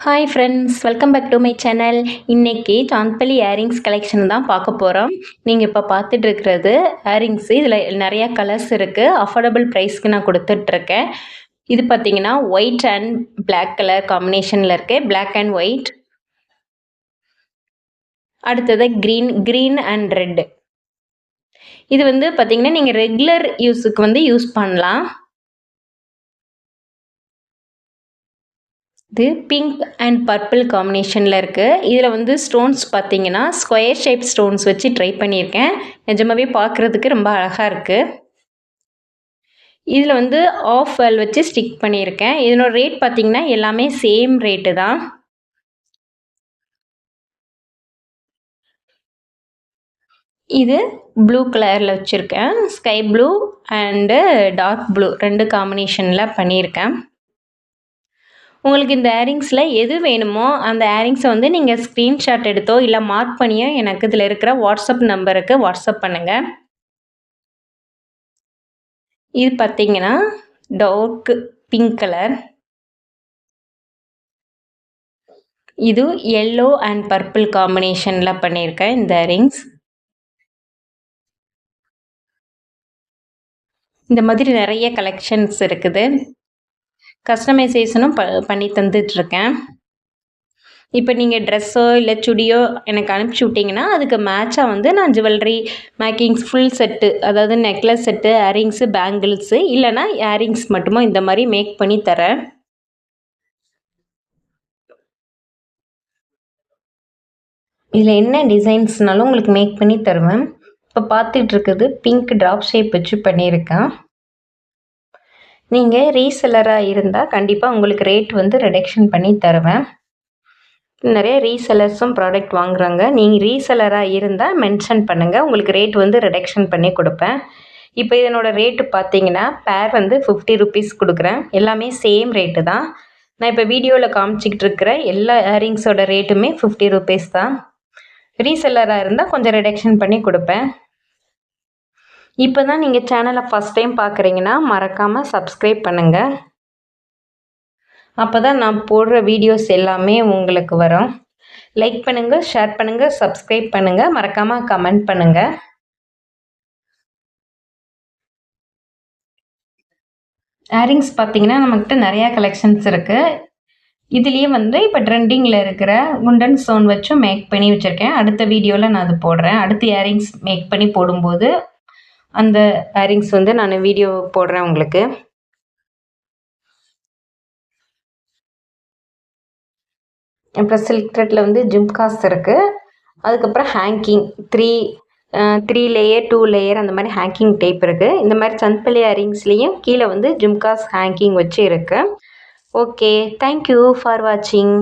Hi friends, welcome back to my channel. இன்னைக்கு Chandbali earrings collection தான் பார்க்க போகிறோம். நீங்கள் இப்போ பார்த்துட்டு இருக்கிறது இயரிங்ஸு. இதில் நிறையா கலர்ஸ் இருக்குது. அஃபோர்டபுள் ப்ரைஸ்க்கு நான் கொடுத்துட்ருக்கேன். இது பார்த்தீங்கன்னா ஒயிட் அண்ட் பிளாக் கலர் காம்பினேஷனில் இருக்குது. Black and white. அடுத்தது க்ரீன் அண்ட் ரெட். இது வந்து பார்த்தீங்கன்னா நீங்கள் ரெகுலர் யூஸுக்கு வந்து யூஸ் பண்ணலாம். இது பிங்க் அண்ட் பர்பிள் காம்பினேஷனில் இருக்குது. இதில் வந்து ஸ்டோன்ஸ் பார்த்தீங்கன்னா ஸ்கொயர் ஷேப் ஸ்டோன்ஸ் வச்சு ட்ரை பண்ணியிருக்கேன். நிஜமாவே பார்க்குறதுக்கு ரொம்ப அழகாக இருக்குது. இதில் வந்து ஆஃப் வேல் வச்சு ஸ்டிக் பண்ணியிருக்கேன். இதனோட ரேட் பார்த்தீங்கன்னா எல்லாமே சேம் ரேட்டு தான். இது ப்ளூ கலரில் வச்சுருக்கேன். Sky blue and dark blue 2 காம்பினேஷனில் பண்ணியிருக்கேன். உங்களுக்கு இந்த இயரிங்ஸில் எது வேணுமோ அந்த இயரிங்ஸை வந்து நீங்கள் ஸ்க்ரீன்ஷாட் எடுத்தோ இல்லை மார்க் பண்ணியோ எனக்கு இதில் இருக்கிற வாட்ஸ்அப் நம்பருக்கு வாட்ஸ்அப் பண்ணுங்கள். இது பார்த்தீங்கன்னா டார்க் பிங்க் கலர். இது எல்லோ அண்ட் பர்பிள் காம்பினேஷனில் பண்ணியிருக்கேன் இந்த இயரிங்ஸ். இந்த மாதிரி நிறைய கலெக்ஷன்ஸ் இருக்குது. கஸ்டமைசேஷனும் பண்ணி தந்துட்டுருக்கேன். இப்போ நீங்கள் ட்ரெஸ்ஸோ இல்லை சுடியோ எனக்கு அனுப்பிச்சி விட்டிங்கன்னா அதுக்கு மேட்சாக வந்து நான் ஜுவல்லரி மேக்கிங்ஸ் ஃபுல் செட்டு, அதாவது நெக்லஸ் செட்டு, இயரிங்ஸு, பேங்கிள்ஸு இல்லைனா இயரிங்ஸ் மட்டுமோ இந்த மாதிரி மேக் பண்ணி தரேன். இதில் என்ன டிசைன்ஸ்னாலும் உங்களுக்கு மேக் பண்ணி தருவேன். இப்போ பார்த்துட்டு இருக்குது பிங்க் ட்ராப் ஷேப் வச்சு பண்ணியிருக்கேன். நீங்கள் ரீசெல்லராக இருந்தால் கண்டிப்பாக உங்களுக்கு ரேட் வந்து ரிடக்ஷன் பண்ணி தருவேன். நிறைய ரீசெல்லர்ஸும் ப்ராடக்ட் வாங்குகிறாங்க. நீங்கள் ரீசெல்லராக இருந்தால் மென்ஷன் பண்ணுங்கள், உங்களுக்கு ரேட் வந்து ரிடக்ஷன் பண்ணி கொடுப்பேன். இப்போ இதனோட ரேட்டு பார்த்தீங்கன்னா பேர் வந்து 50 ருபீஸ் கொடுக்குறேன். எல்லாமே சேம் ரேட்டு தான். நான் இப்போ வீடியோவில் காமிச்சிக்கிட்டு இருக்கிற எல்லா இயரிங்ஸோட ரேட்டுமே 50 ருபீஸ் தான். ரீசெல்லராக இருந்தால் கொஞ்சம் ரிடக்ஷன் பண்ணி கொடுப்பேன். இப்போ தான் நீங்கள் சேனலை ஃபஸ்ட் டைம் பார்க்குறீங்கன்னா மறக்காமல் சப்ஸ்கிரைப் பண்ணுங்கள். அப்போ தான் நான் போடுற வீடியோஸ் எல்லாமே உங்களுக்கு வரும். லைக் பண்ணுங்கள், ஷேர் பண்ணுங்கள், சப்ஸ்கிரைப் பண்ணுங்கள், மறக்காமல் கமெண்ட் பண்ணுங்கள். இயரிங்ஸ் பார்த்தீங்கன்னா நம்மக்கிட்ட நிறையா கலெக்ஷன்ஸ் இருக்குது. இதுலேயே வந்து இப்போ ட்ரெண்டிங்கில் இருக்கிற குண்டன் ஸ்டோன் வச்சும் மேக் பண்ணி வச்சுருக்கேன். அடுத்த வீடியோவில் நான் அது போடுறேன். அடுத்து இயரிங்ஸ் மேக் பண்ணி போடும்போது அந்த இயரிங்ஸ் வந்து நான் வீடியோ போடுறேன் உங்களுக்கு. அப்புறம் சில்க் த்ரெட்டில் வந்து ஜும்காஸ் இருக்குது. அதுக்கப்புறம் ஹேங்கிங் 3 லேயர் 2 லேயர் அந்த மாதிரி ஹேங்கிங் டைப் இருக்குது. இந்த மாதிரி சாந்த்பலி இயரிங்ஸ்லேயும் கீழே வந்து ஜும்காஸ் ஹேங்கிங் வச்சு இருக்குது. ஓகே, தேங்க்யூ ஃபார் வாட்சிங்.